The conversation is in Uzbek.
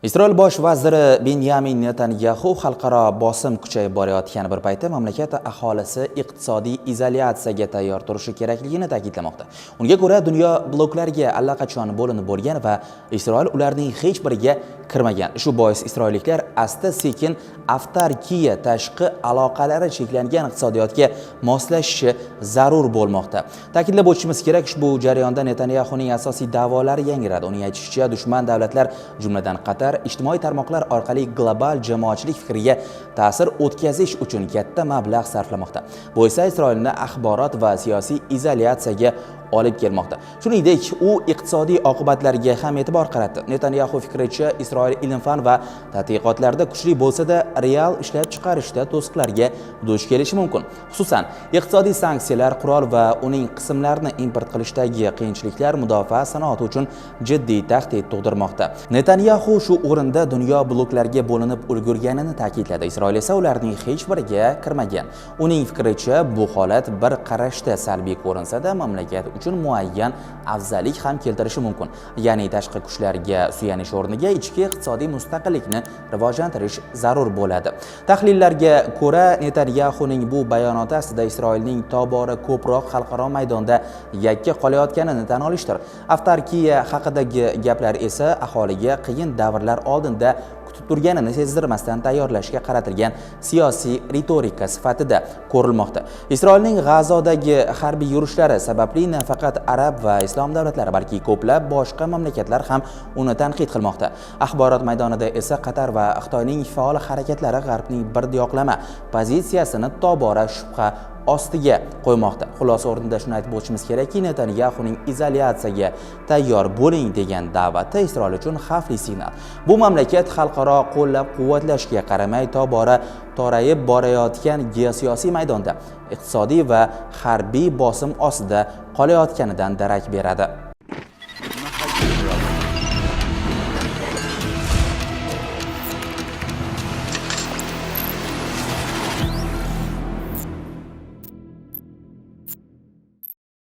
Isroil bosh vaziri Benyamin Netanyahu xalqaro bosim kuchayib borayotgan bir paytda mamlakat aholisi iqtisodiy izolyatsiyaga tayyor turishi kerakligini ta'kidlamoqda. Unga ko'ra, dunyo bloklarga allaqachon bo'linib bo'lgan va Isroil ularning hech biriga kirmagan. Shu bois isroilliklar asta-sekin avtarkiya, tashqi aloqalari cheklangan iqtisodiyotga moslashishi zarur bo'lmoqda. Ta'kidlab o'tishimiz kerak, ushbu jarayonda Netanyahuning asosiy da'volari yangradi. Uning aytishicha, dushman davlatlar, jumladan Qatar, ijtimoiy tarmoqlar orqali global jamoatchilik fikriga ta'sir o'tkazish uchun katta mablag' sarflamoqda. Bu esa Isroilni axborot va siyosiy izolyatsiyaga olib kelmoqda. Shuningdek, u iqtisodiy oqibatlarga ham e'tibor qaratdi. Netanyahu fikricha, Isroil ilm-fan va tadqiqotlarda kuchli bo'lsa-da, real ishlab chiqarishda to'siqlarga duch kelishi mumkin. Xususan, iqtisodiy sanksiyalar, qurol va uning qismlarini import qilishdagi qiyinchiliklar mudofaa sanoati uchun jiddiy tahdid tug'dirmoqda. Netanyahu shu o'rinda dunyo bloklarga bo'linib ulgurganini ta'kidladi. Isroil esa ularning hech biriga kirmagan. Uning fikricha, bu holat bir qarashda salbiy ko'rinsa-da, mamlakat uchun muayyan afzallik ham keltirishi mumkin. Ya'ni tashqi kuchlarga suyanish o'rniga ichki iqtisodiy mustaqillikni rivojlantirish zarur bo'ladi. Tahlillarga ko'ra, Netanyahuning bu bayonoti aslida Isroilning tobora ko'proq xalqaro maydonda yakka qolayotganini tan olishdir. Avtarkiya haqidagi gaplar esa aholiga qiyin davrlar oldinda kutib turganini sezdirmasdan tayyorlashga qaratilgan siyosiy ritorika sifatida ko'rilmoqda. Isroilning G'azodagi harbiy yurishlari sababli nafaqat arab va islom davlatlari, balki ko'plab boshqa mamlakatlar ham uni tanqid qilmoqda. Axborot maydonida esa Qatar va Xitoyning faol harakatlari G'arbning birdiyoqlama pozitsiyasini tobora shubha ostiga qo'ymoqda. Xulosa o'rnida shuni aytib o'tishimiz kerakki, Netanyahuning izolyatsiyaga tayyor bo'ling degan da'vati Isroil uchun xavfli signal. Bu mamlakat xalqaro qo'llab-quvvatlashga qaramay tobora torayib borayotgan geosiyosiy maydonda iqtisodiy va harbiy bosim ostida qolayotganidan darak beradi.